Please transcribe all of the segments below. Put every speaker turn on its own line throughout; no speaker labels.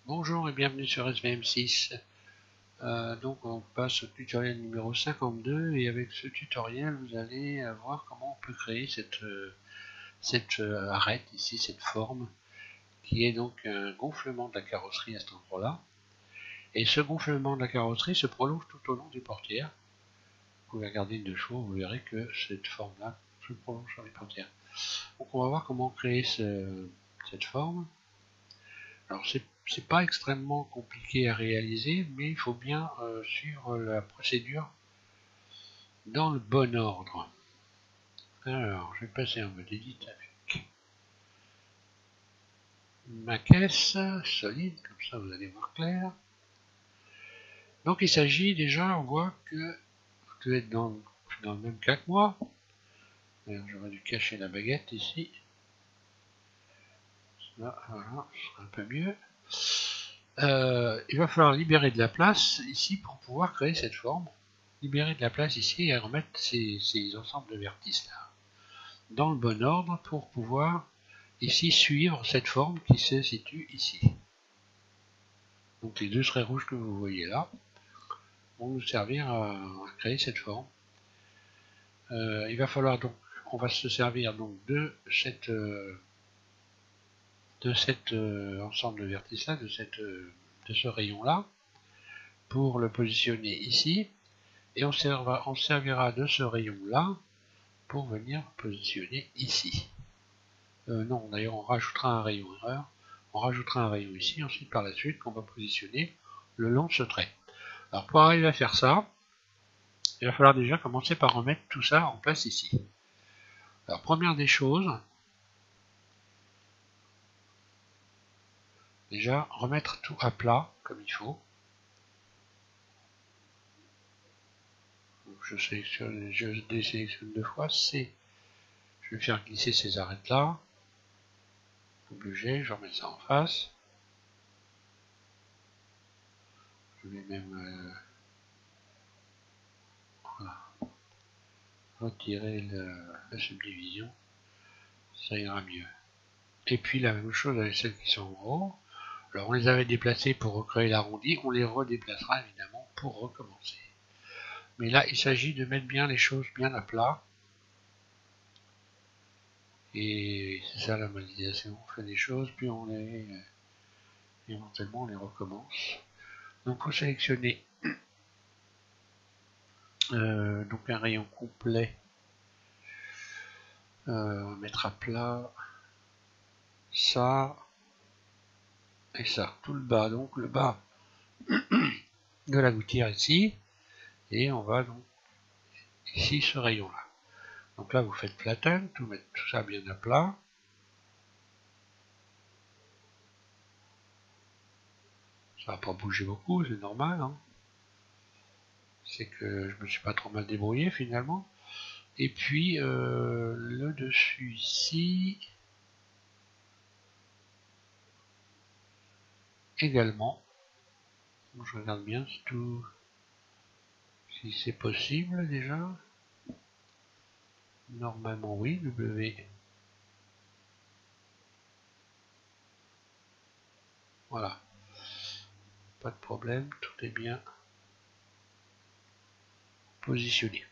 Bonjour et bienvenue sur SVM6. Donc on passe au tutoriel numéro 52 et avec ce tutoriel vous allez voir comment on peut créer cette arête ici, cette forme qui est donc un gonflement de la carrosserie à cet endroit-là. Et ce gonflement de la carrosserie se prolonge tout au long des portières. Vous pouvez regarder une de chevaux, vous verrez que cette forme-là se prolonge sur les portières. Donc on va voir comment créer cette forme. Alors c'est pas extrêmement compliqué à réaliser, mais il faut bien suivre la procédure dans le bon ordre. Alors, je vais passer en mode edit avec ma caisse solide, comme ça vous allez voir clair. Donc il s'agit déjà, on voit que vous devez être dans le même cas que moi. J'aurais dû cacher la baguette ici. Là, voilà, ce sera un peu mieux. Il va falloir libérer de la place ici pour pouvoir créer cette forme. Libérer de la place ici et remettre ces ensembles de vertices là dans le bon ordre pour pouvoir ici suivre cette forme qui se situe ici. Donc les deux traits rouges que vous voyez là vont nous servir à créer cette forme. Il va falloir donc, on va se servir donc de cet ensemble de vertices là, de ce rayon là, pour le positionner ici, et on servira de ce rayon là pour venir positionner ici. Non, d'ailleurs on rajoutera un rayon erreur, on rajoutera un rayon ici, ensuite par la suite qu'on va positionner le long de ce trait. Alors pour arriver à faire ça, il va falloir déjà commencer par remettre tout ça en place ici. Alors première des choses, déjà remettre tout à plat comme il faut. Donc je désélectionne deux fois, je vais faire glisser ces arêtes là. Obligé, je remets ça en face. Je vais même voilà, retirer la subdivision, ça ira mieux. Et puis la même chose avec celles qui sont en haut. Alors on les avait déplacées pour recréer l'arrondi, on les redéplacera évidemment pour recommencer. Mais là il s'agit de mettre bien les choses bien à plat. Et c'est ça la modélisation, on fait des choses, puis éventuellement on les recommence. Donc il faut sélectionner donc un rayon complet, mettre à plat ça et ça, tout le bas, donc le bas de la gouttière ici, et on va donc ici ce rayon là. Donc là vous faites flatten, mettre tout ça bien à plat. Ça va pas bouger beaucoup, c'est normal, hein. C'est que je me suis pas trop mal débrouillé finalement. Et puis le dessus ici également. Je regarde bien si c'est possible déjà. Normalement oui, W. Voilà. Pas de problème, tout est bien positionné.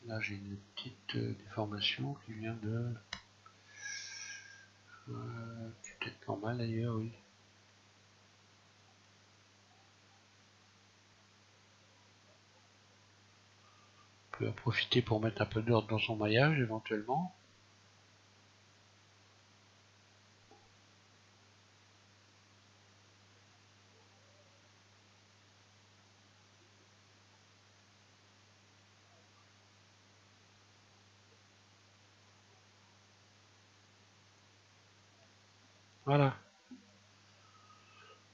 Là j'ai une petite déformation qui vient de... c'est peut-être normal d'ailleurs, oui. On peut en profiter pour mettre un peu d'ordre dans son maillage éventuellement. Voilà.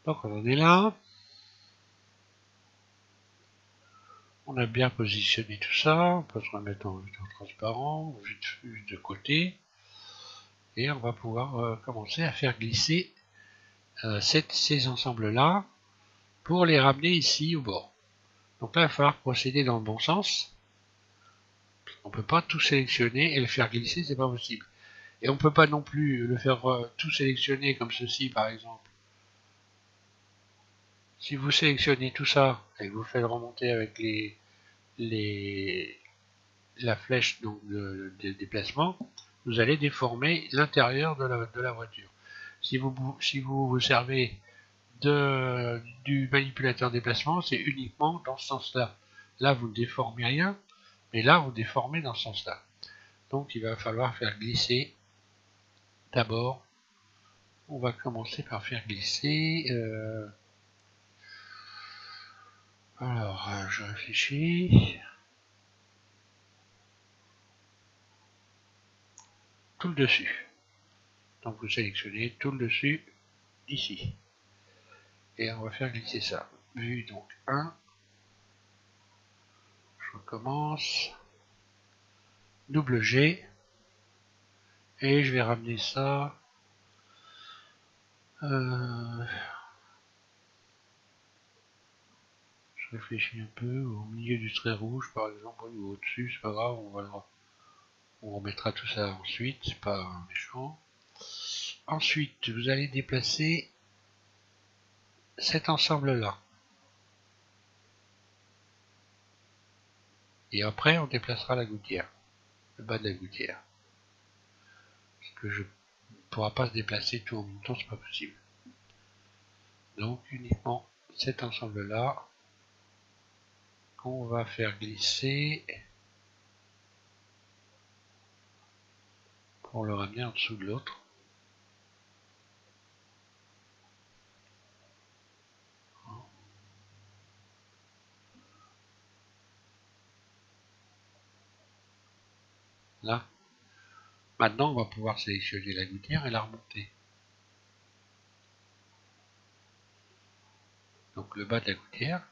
Donc on en est là. On a bien positionné tout ça. On peut se remettre en vue transparent, vue de côté. Et on va pouvoir commencer à faire glisser ces ensembles-là pour les ramener ici au bord. Donc là, il va falloir procéder dans le bon sens. On ne peut pas tout sélectionner et le faire glisser, c'est pas possible. Et on peut pas non plus le faire tout sélectionner comme ceci par exemple. Si vous sélectionnez tout ça et que vous faites remonter avec la flèche donc de déplacement, vous allez déformer l'intérieur de la voiture. Si vous vous servez du manipulateur déplacement, c'est uniquement dans ce sens-là. Là, vous ne déformez rien, mais là, vous déformez dans ce sens-là. Donc, il va falloir faire glisser. D'abord, on va commencer par faire glisser. Alors, je réfléchis. Tout le dessus. Donc, vous sélectionnez tout le dessus ici. Et on va faire glisser ça. Vue donc 1. Je recommence. Double G. Et je vais ramener ça. Je réfléchis un peu au milieu du trait rouge par exemple, ou au-dessus, c'est pas grave, on remettra tout ça ensuite, c'est pas méchant. Ensuite, vous allez déplacer cet ensemble-là. Et après, on déplacera la gouttière, le bas de la gouttière. Parce que je ne pourra pas se déplacer tout en même temps, c'est pas possible. Donc uniquement cet ensemble-là qu'on va faire glisser pour le ramener en dessous de l'autre. Là. Maintenant, on va pouvoir sélectionner la gouttière et la remonter. Donc le bas de la gouttière,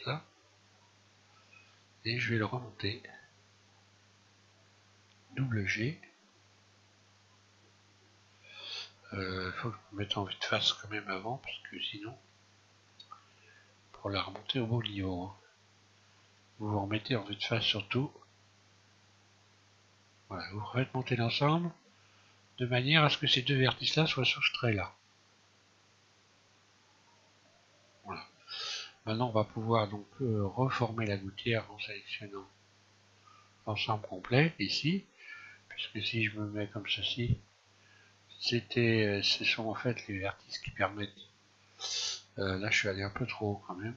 ça, et je vais le remonter. Double G. Faut que je me mette en vue de face quand même avant, parce que sinon, pour la remonter au bon niveau, hein. Vous vous remettez en vue de face surtout. Voilà, vous refaites monter l'ensemble de manière à ce que ces deux vertices-là soient sur ce trait-là. Voilà. Maintenant, on va pouvoir donc reformer la gouttière en sélectionnant l'ensemble complet ici, puisque si je me mets comme ceci, ce sont en fait les vertices qui permettent. Là, je suis allé un peu trop haut quand même.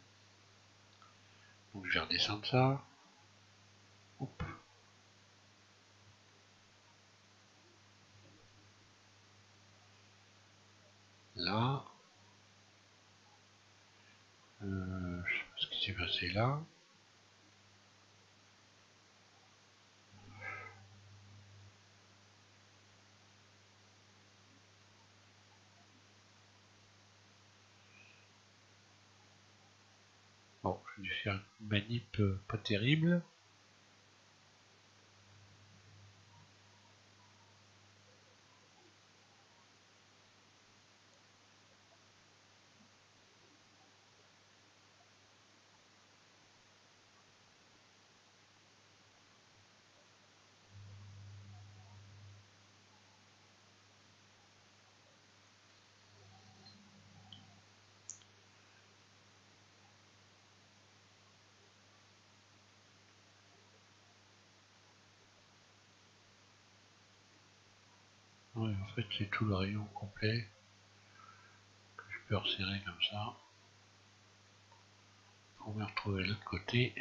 Donc, je vais redescendre ça. Hop. Là. Je sais pas ce qui s'est passé là. Bon, j'ai dû faire une manip pas terrible. Ouais, en fait, c'est tout le rayon complet que je peux resserrer comme ça pour me retrouver de l'autre côté.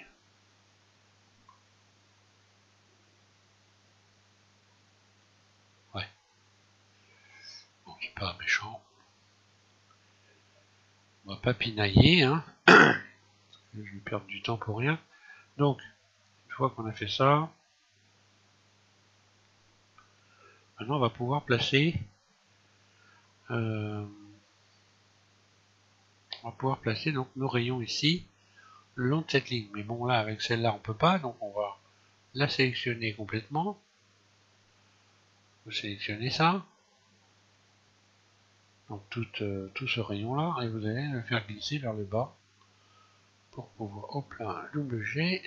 Ouais, bon, c'est pas méchant. On va pas pinailler, hein. Je vais perdre du temps pour rien. Donc, une fois qu'on a fait ça, maintenant on va pouvoir placer on va pouvoir placer donc nos rayons ici le long de cette ligne. Mais bon, là avec celle-là on peut pas, donc on va la sélectionner complètement. Vous sélectionnez ça, donc tout ce rayon là, et vous allez le faire glisser vers le bas pour pouvoir, hop là, double G,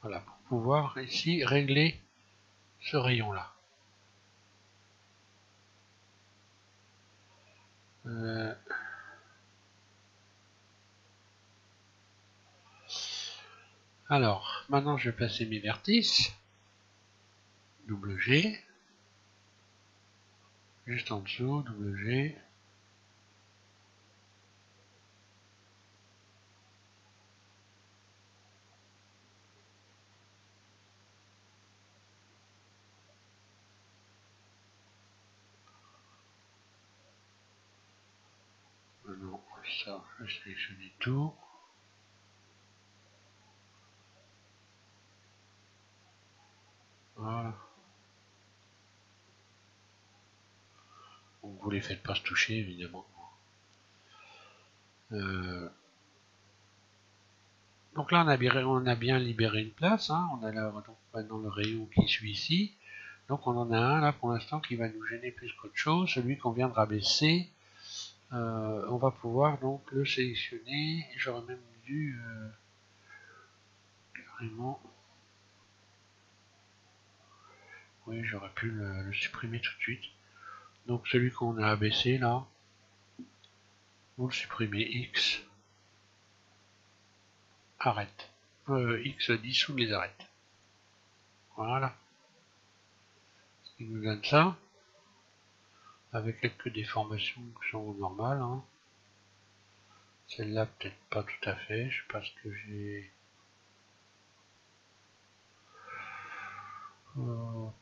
voilà, pour pouvoir ici régler ce rayon-là. Alors, maintenant je vais placer mes vertices. Double G. Juste en dessous, double G. Maintenant, ça, je vais sélectionner tout. Voilà. Donc, vous les faites pas se toucher, évidemment. Donc là, on a bien libéré une place. Hein. On a là, donc, maintenant le rayon qui suit ici. Donc on en a un là pour l'instant qui va nous gêner plus qu'autre chose. Celui qu'on vient de rabaisser. On va pouvoir donc le sélectionner. J'aurais même dû carrément... Oui, j'aurais pu le supprimer tout de suite. Donc celui qu'on a abaissé là, vous le supprimez, X, arrête. X dissout les arrêtes. Voilà. Ce qui nous donne ça, avec quelques déformations qui sont normales. Hein. Celle-là, peut-être pas tout à fait, je sais pas ce que j'ai... Non.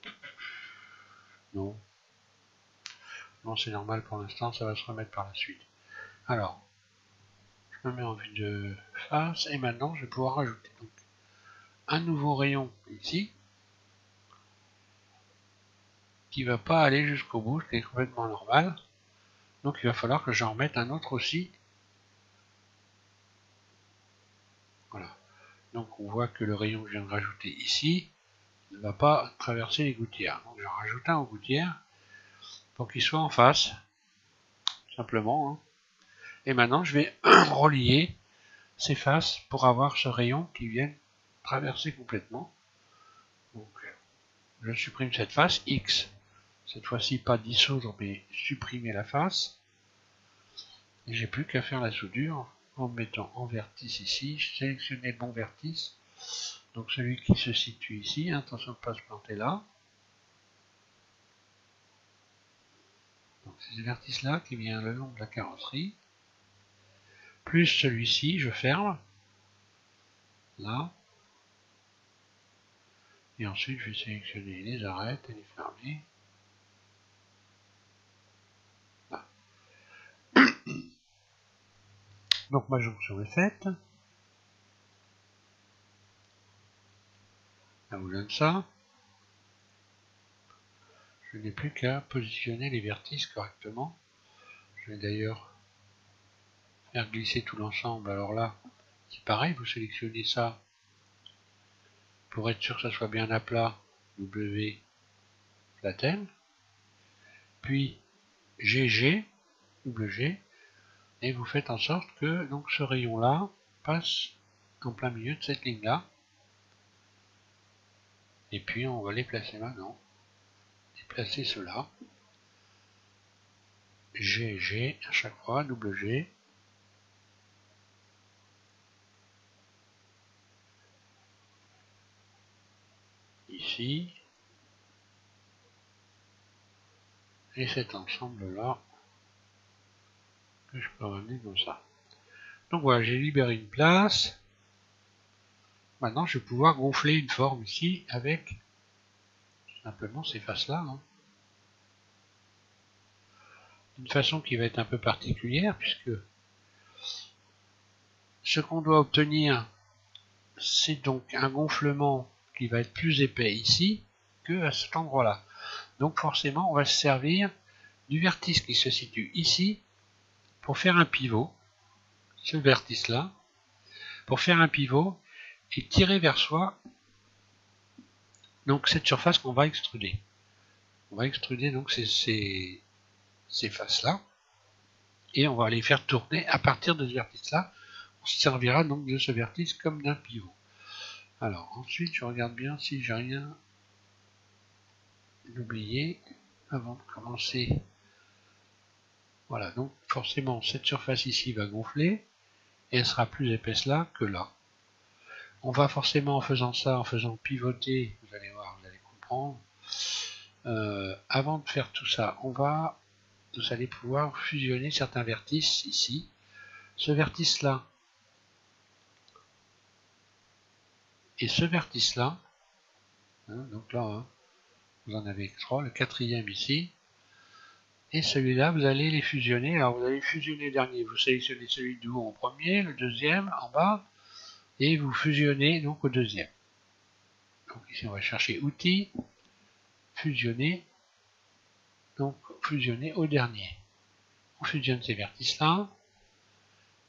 Non, c'est normal pour l'instant, ça va se remettre par la suite. Alors, je me mets en vue de face, et maintenant je vais pouvoir rajouter donc un nouveau rayon ici, qui va pas aller jusqu'au bout, ce qui est complètement normal. Donc il va falloir que j'en remette un autre aussi. Voilà. Donc on voit que le rayon que je viens de rajouter ici ne va pas traverser les gouttières. Donc j'en rajoute un aux gouttières pour qu'il soit en face, simplement. Hein. Et maintenant je vais relier ces faces pour avoir ce rayon qui vient traverser complètement. Donc je supprime cette face X. Cette fois-ci pas dissoudre mais supprimer la face. Et j'ai plus qu'à faire la soudure en me mettant en vertice ici. Je sélectionne le bon vertice. Donc celui qui se situe ici, attention de ne pas se planter là. Donc c'est ce vertice là qui vient le long de la carrosserie. Plus celui-ci, je ferme. Là. Et ensuite je vais sélectionner les arêtes et les fermer. Là. Donc ma jonction est faite. Ça vous donne ça. Je n'ai plus qu'à positionner les vertices correctement. Je vais d'ailleurs faire glisser tout l'ensemble. Alors là, c'est pareil, vous sélectionnez ça pour être sûr que ça soit bien à plat. W, flatten. Puis GG, WG. Et vous faites en sorte que donc ce rayon là passe en plein milieu de cette ligne là. Et puis on va les placer maintenant. Déplacer cela. G à chaque fois, WG. Ici. Et cet ensemble là que je peux ramener comme ça. Donc voilà, j'ai libéré une place. Maintenant je vais pouvoir gonfler une forme ici avec simplement ces faces là. Hein. D'une façon qui va être un peu particulière puisque ce qu'on doit obtenir c'est donc un gonflement qui va être plus épais ici que à cet endroit là. Donc forcément on va se servir du vertice qui se situe ici pour faire un pivot, ce vertice là, pour faire un pivot et tirer vers soi donc cette surface qu'on va extruder. On va extruder donc ces faces là et on va les faire tourner à partir de ce vertice là. On se servira donc de ce vertice comme d'un pivot. Alors ensuite je regarde bien si j'ai rien l'oublier avant de commencer. Voilà, donc forcément cette surface ici va gonfler et elle sera plus épaisse là que là. On va forcément en faisant ça, en faisant pivoter, vous allez voir, vous allez comprendre. Avant de faire tout ça, vous allez pouvoir fusionner certains vertices ici. Ce vertice là et ce vertice là, donc là, vous en avez 3, le quatrième ici, et celui-là, vous allez les fusionner. Alors vous allez fusionner le dernier, vous sélectionnez celui du haut en premier, le deuxième en bas, et vous fusionnez donc au deuxième. Donc ici on va chercher outils, fusionner, donc fusionner au dernier. On fusionne ces vertices là,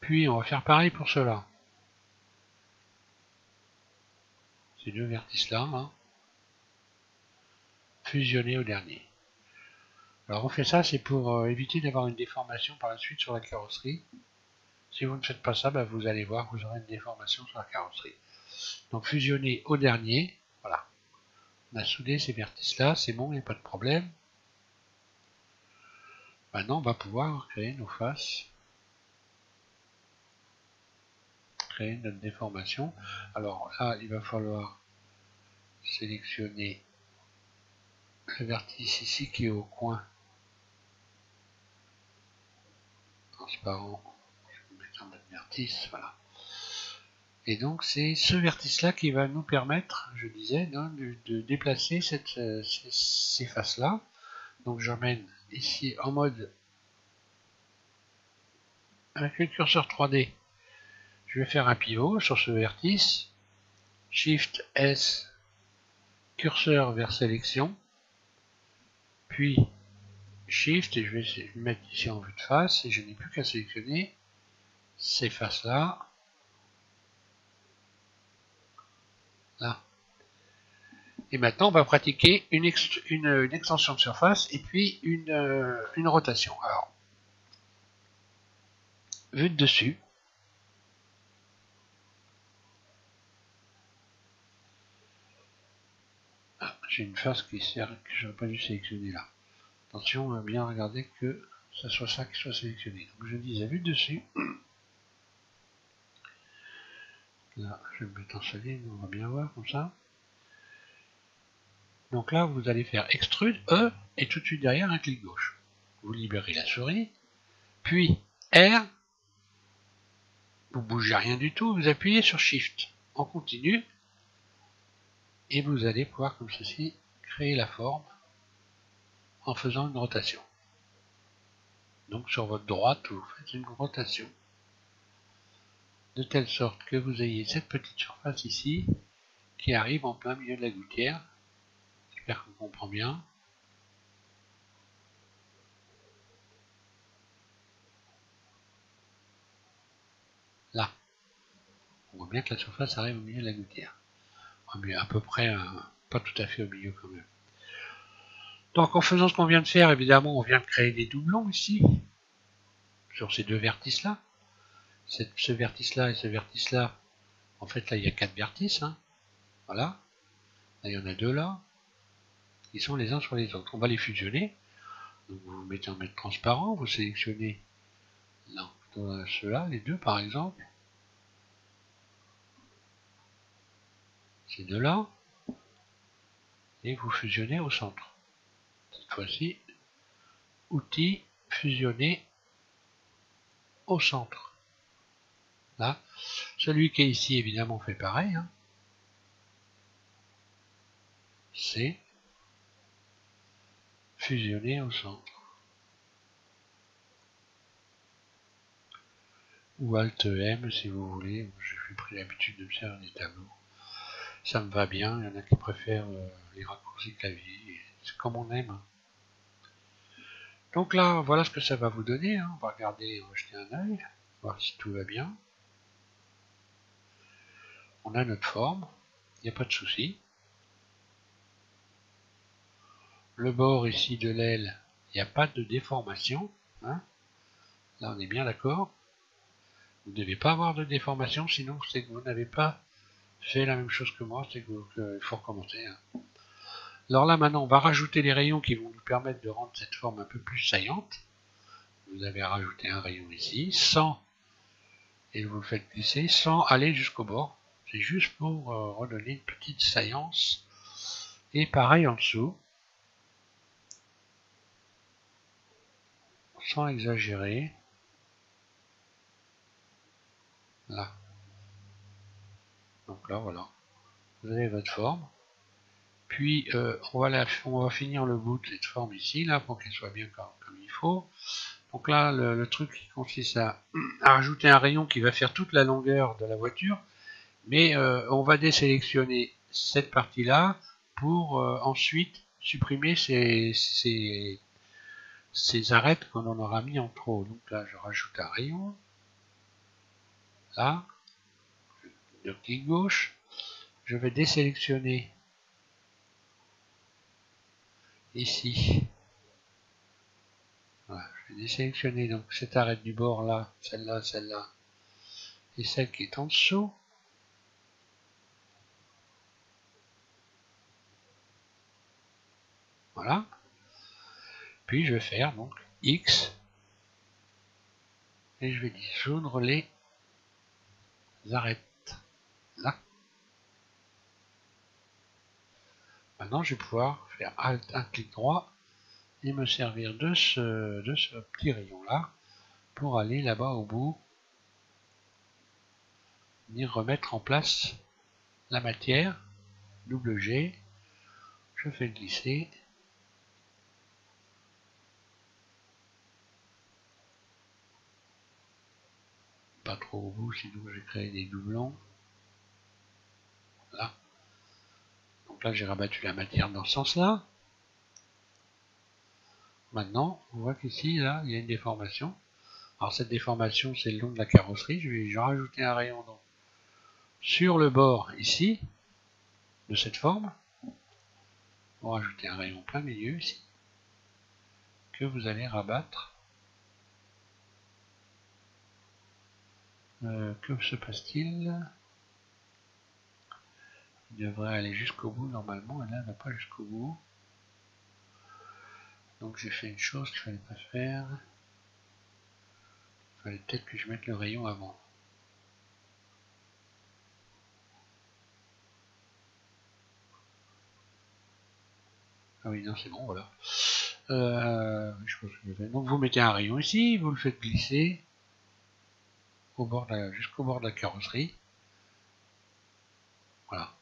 puis on va faire pareil pour ceux-là. Ces deux vertices là, fusionner au dernier. Alors on fait ça, c'est pour éviter d'avoir une déformation par la suite sur la carrosserie. Si vous ne faites pas ça, vous allez voir que vous aurez une déformation sur la carrosserie. Donc fusionner au dernier, voilà. On a soudé ces vertices là, c'est bon, il n'y a pas de problème. Maintenant on va pouvoir créer nos faces, créer notre déformation. Alors là il va falloir sélectionner le vertice ici qui est au coin transparent. Je vais mettre un autre vertice, voilà. Et donc c'est ce vertice là qui va nous permettre, je disais, de déplacer ces faces là. Donc j'emmène ici en mode avec le curseur 3D, je vais faire un pivot sur ce vertice, Shift S, curseur vers sélection, puis Shift, et je vais le mettre ici en vue de face, et je n'ai plus qu'à sélectionner ces faces là, là. Et maintenant on va pratiquer une extension de surface et puis une rotation. Alors, vue de dessus, j'ai une face que je n'aurais pas dû sélectionner là. Attention à bien regarder que ce soit ça qui soit sélectionné. Donc je dis à vue de dessus. Là, je vais me mettre en solide, on va bien voir comme ça. Donc là, vous allez faire extrude E et tout de suite derrière un clic gauche. Vous libérez la souris, puis R, vous ne bougez rien du tout, vous appuyez sur Shift en continu et vous allez pouvoir comme ceci créer la forme en faisant une rotation. Donc sur votre droite, vous faites une rotation de telle sorte que vous ayez cette petite surface ici qui arrive en plein milieu de la gouttière. J'espère qu'on comprend bien. Là, on voit bien que la surface arrive au milieu de la gouttière. À peu près, pas tout à fait au milieu quand même. Donc en faisant ce qu'on vient de faire, évidemment, on vient de créer des doublons ici, sur ces deux vertices-là. Ce vertice-là et ce vertice-là, en fait là il y a 4 vertices, voilà. Là, il y en a 2 là, qui sont les uns sur les autres. On va les fusionner. Donc vous mettez en mode transparent, vous sélectionnez ceux-là, les deux par exemple. Ces deux-là, et vous fusionnez au centre. Cette fois-ci, outils, fusionner au centre. Là, celui qui est ici, évidemment, fait pareil. C'est fusionner au centre. Ou Alt M si vous voulez. J'ai pris l'habitude de me faire des tableaux. Ça me va bien. Il y en a qui préfèrent les raccourcis clavier. C'est comme on aime. Donc là, voilà ce que ça va vous donner. On va regarder, on va jeter un œil, voir si tout va bien. On a notre forme, il n'y a pas de souci. Le bord ici de l'aile, il n'y a pas de déformation. Là, on est bien d'accord. Vous ne devez pas avoir de déformation, sinon c'est que vous n'avez pas fait la même chose que moi, c'est qu'il faut recommencer. Alors là, maintenant, on va rajouter les rayons qui vont nous permettre de rendre cette forme un peu plus saillante. Vous avez rajouté un rayon ici, sans, et vous le faites glisser, sans aller jusqu'au bord. C'est juste pour redonner une petite saillance. Et pareil en dessous, sans exagérer. Là. Donc là, voilà. Vous avez votre forme. Puis on va finir le bout de cette forme ici, là, pour qu'elle soit bien comme il faut. Donc là, le truc qui consiste à rajouter un rayon qui va faire toute la longueur de la voiture, mais on va désélectionner cette partie-là pour ensuite supprimer ces arêtes qu'on en aura mis en trop. Donc là, je rajoute un rayon, là, de clic gauche, je vais désélectionner ici. Voilà, je vais désélectionner donc cette arête du bord là, celle-là, celle-là, et celle qui est en dessous. Voilà. Puis je vais faire donc X et je vais dissoudre les arêtes là. Maintenant je vais pouvoir faire Alt, un clic droit et me servir de ce petit rayon là pour aller là-bas au bout, venir remettre en place la matière, double G, je fais glisser. Pas trop au bout, sinon je vais créer des doublons. Là. Donc là, j'ai rabattu la matière dans ce sens-là. Maintenant, on voit qu'ici, là, il y a une déformation. Alors cette déformation, c'est le long de la carrosserie. Je vais rajouter un rayon donc, sur le bord ici, de cette forme. On va rajouter un rayon plein milieu ici, que vous allez rabattre. Que se passe-t-il? Il devrait aller jusqu'au bout normalement, et là, il ne va pas jusqu'au bout. Donc j'ai fait une chose qu'il ne fallait pas faire. Il fallait peut-être que je mette le rayon avant. Ah oui, non, c'est bon, voilà. Je pense que je vais. Donc vous mettez un rayon ici, vous le faites glisser jusqu'au bord de la carrosserie. Voilà.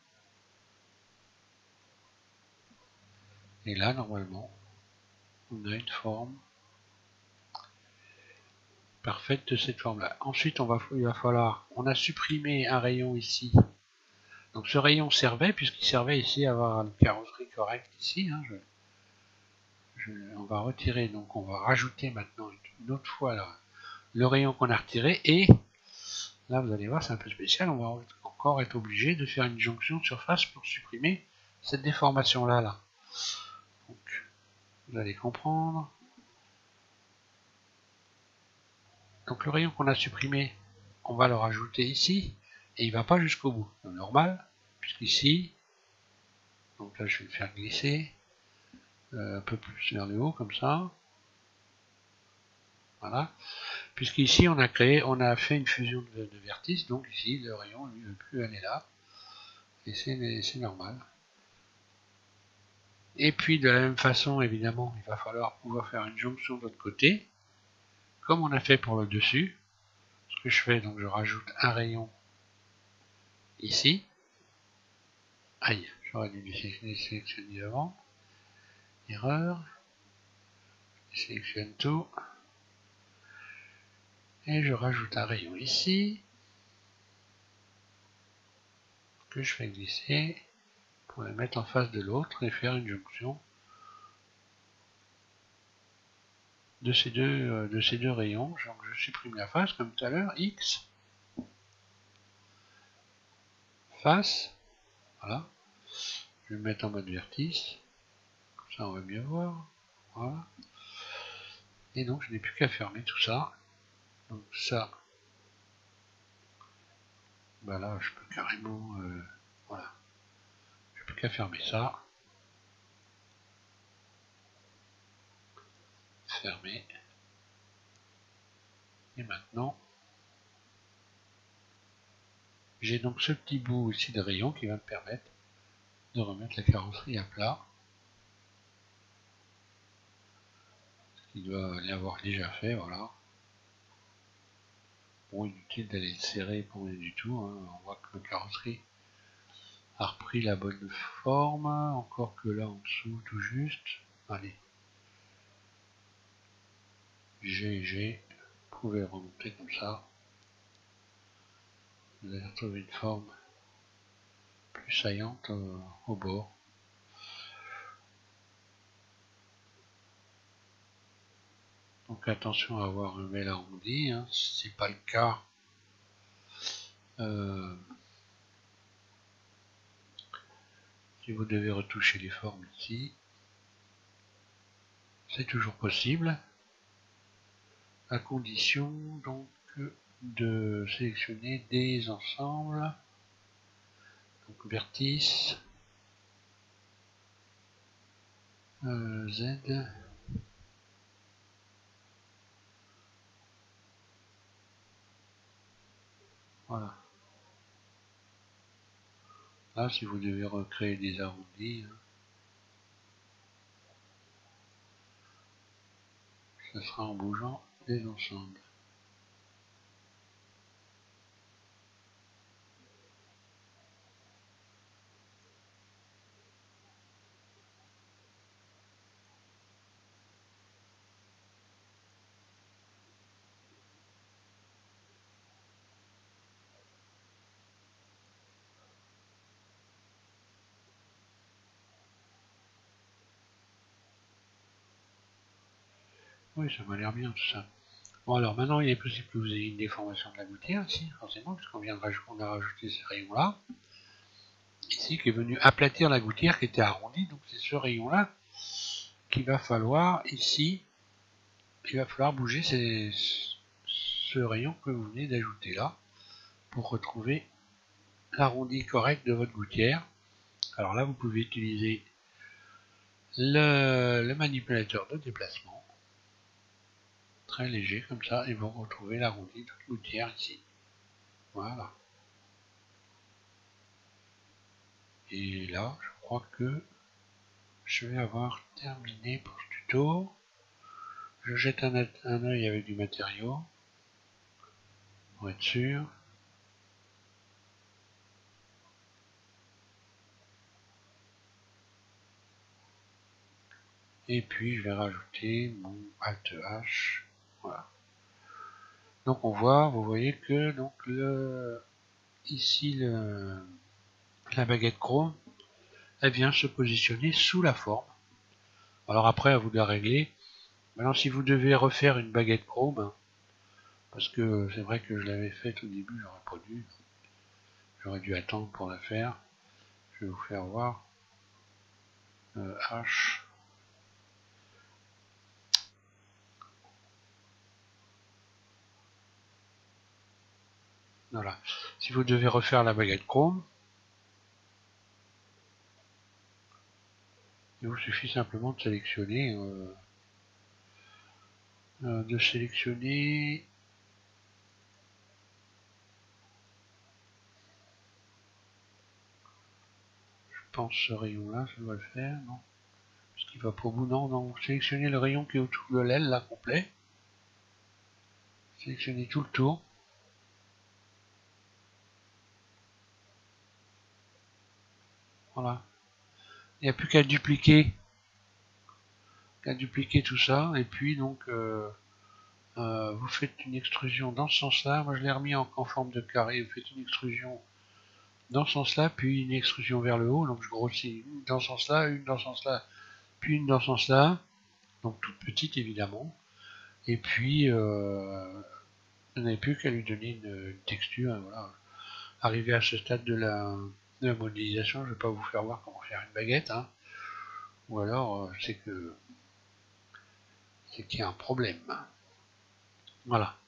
Et là, normalement, on a une forme parfaite de cette forme-là. Ensuite, il va falloir, on a supprimé un rayon ici. Donc ce rayon servait, puisqu'il servait ici à avoir une carrosserie correcte ici. Hein, on va retirer, donc on va rajouter maintenant une autre fois là, le rayon qu'on a retiré. Et là, vous allez voir, c'est un peu spécial. On va encore être obligé de faire une jonction de surface pour supprimer cette déformation-là. Là. Donc, vous allez comprendre. Donc le rayon qu'on a supprimé, on va le rajouter ici, et il ne va pas jusqu'au bout. C'est normal, puisqu'ici, donc là je vais le faire glisser un peu plus vers le haut, comme ça. Voilà. Puisqu'ici on a fait une fusion de vertices, donc ici le rayon lui ne veut plus aller là. Et c'est normal. Et puis de la même façon, évidemment, il va falloir pouvoir faire une jonction de l'autre côté, comme on a fait pour le dessus. Ce que je fais, donc je rajoute un rayon ici. Aïe, j'aurais dû les sélectionner avant. Erreur. Je sélectionne tout. Et je rajoute un rayon ici. Que je fais glisser pour le mettre en face de l'autre et faire une jonction de ces deux rayons. Donc je supprime la face comme tout à l'heure. X. Face. Voilà. Je vais le mettre en mode vertice. Comme ça on va mieux voir. Voilà. Et donc je n'ai plus qu'à fermer tout ça. Donc ça, bah là je peux carrément, voilà, je n'ai plus qu'à fermer ça. fermer. Et maintenant, j'ai donc ce petit bout aussi de rayon qui va me permettre de remettre la carrosserie à plat. Il doit l'avoir déjà fait, voilà. Bon, inutile d'aller le serrer pour rien du tout, hein. On voit que la carrosserie a repris la bonne forme, encore que là en dessous tout juste. Allez, GG, vous pouvez remonter comme ça. Vous allez retrouver une forme plus saillante au bord. Donc attention à avoir un mail arrondi, hein. Si c'est pas le cas, si vous devez retoucher les formes ici, c'est toujours possible, à condition donc de sélectionner des ensembles, donc vertice, Z, voilà. Là, si vous devez recréer des arrondis, hein, ça sera en bougeant les ensembles. Oui, ça m'a l'air bien tout ça. Bon, alors maintenant, il est possible que vous ayez une déformation de la gouttière ici, forcément, puisqu'on vient de rajouter ces rayons-là. Ici, qui est venu aplatir la gouttière qui était arrondie, donc c'est ce rayon-là qu'il va falloir, ici, il va falloir bouger ce rayon que vous venez d'ajouter là, pour retrouver l'arrondi correct de votre gouttière. Alors là, vous pouvez utiliser le manipulateur de déplacement, très léger comme ça, et vous retrouvez l'arrondi de votre gouttière ici. Voilà. Et là, je crois que je vais avoir terminé pour ce tuto. Je jette un œil avec du matériau, pour être sûr. Et puis je vais rajouter mon Alt H. Voilà. Donc on voit, vous voyez que donc ici la baguette chrome, elle vient se positionner sous la forme. Alors après, à vous de la régler. Maintenant, si vous devez refaire une baguette chrome, parce que c'est vrai que je l'avais faite au début, j'aurais dû attendre pour la faire. Je vais vous faire voir. H. Voilà. Si vous devez refaire la baguette chrome, il vous suffit simplement de sélectionner, je pense ce rayon-là, ça doit le faire, non? Parce qu'il va pas au bout, non, non. Vous sélectionnez le rayon qui est autour de l'aile, là, complet. Sélectionnez tout le tour. Voilà. Il n'y a plus qu'à dupliquer tout ça, et puis donc vous faites une extrusion dans ce sens-là. Moi je l'ai remis en forme de carré. Vous faites une extrusion dans ce sens-là, puis une extrusion vers le haut. Donc je grossis une dans ce sens-là, une dans ce sens-là, puis une dans ce sens-là. Donc toute petite évidemment. Et puis vous n'avez plus qu'à lui donner une texture. Voilà. Arrivé à ce stade de la modélisation, je ne vais pas vous faire voir comment faire une baguette, hein. Ou alors c'est qu'il y a un problème. Voilà.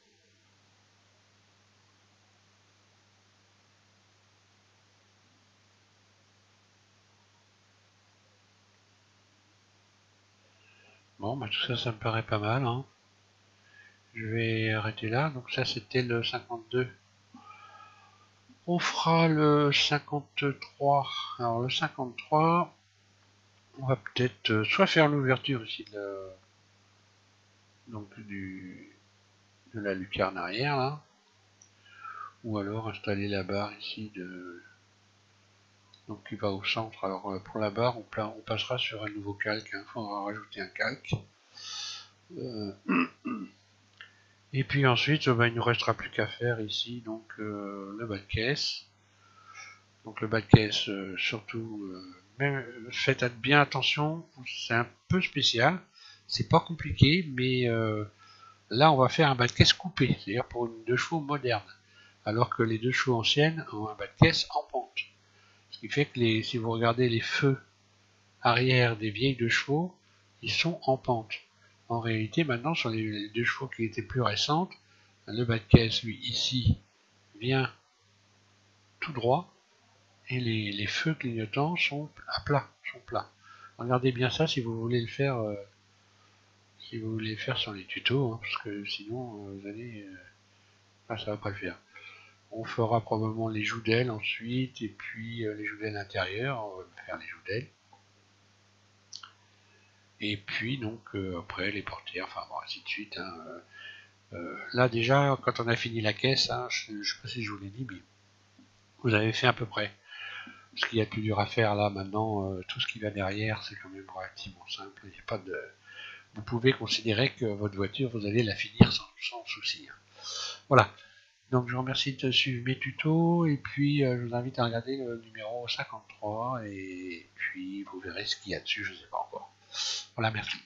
Bon, bah tout ça, ça me paraît pas mal, hein. Je vais arrêter là. Donc ça, c'était le 52. On fera le 53. Alors le 53, on va peut-être soit faire l'ouverture ici donc de la lucarne arrière là, ou alors installer la barre ici donc qui va au centre. Alors pour la barre, on passera sur un nouveau calque. Il faudra rajouter un calque. Euh, et puis ensuite, il ne nous restera plus qu'à faire ici donc le bas de caisse. Donc le bas de caisse, surtout, même, faites bien attention, c'est un peu spécial, c'est pas compliqué, mais là on va faire un bas de caisse coupé, c'est-à-dire pour une 2 chevaux moderne, alors que les 2 chevaux anciennes ont un bas de caisse en pente. Ce qui fait que si vous regardez les feux arrière des vieilles 2 chevaux, ils sont en pente. En réalité, maintenant, sur les 2 chevaux qui étaient plus récentes, le bas de caisse, lui, ici, vient tout droit, et les feux clignotants sont à plat, sont plats. Regardez bien ça si vous voulez le faire, sur les tutos, hein, parce que sinon vous allez, ça va pas le faire. On fera probablement les joues d'ailes ensuite, et puis les joues d'ailes intérieures, on va faire les joues d'ailes. Et puis donc après les portières, enfin bon, ainsi de suite. Hein, là déjà, quand on a fini la caisse, hein, je ne sais pas si je vous l'ai dit, mais vous avez fait à peu près. Ce qu'il y a de plus dur à faire là maintenant, tout ce qui va derrière, c'est quand même relativement simple. Il n'y a pas de, vous pouvez considérer que votre voiture, vous allez la finir sans souci. Voilà. Donc je vous remercie de suivre mes tutos et puis je vous invite à regarder le numéro 53 et puis vous verrez ce qu'il y a dessus, je ne sais pas encore. Voilà, merci.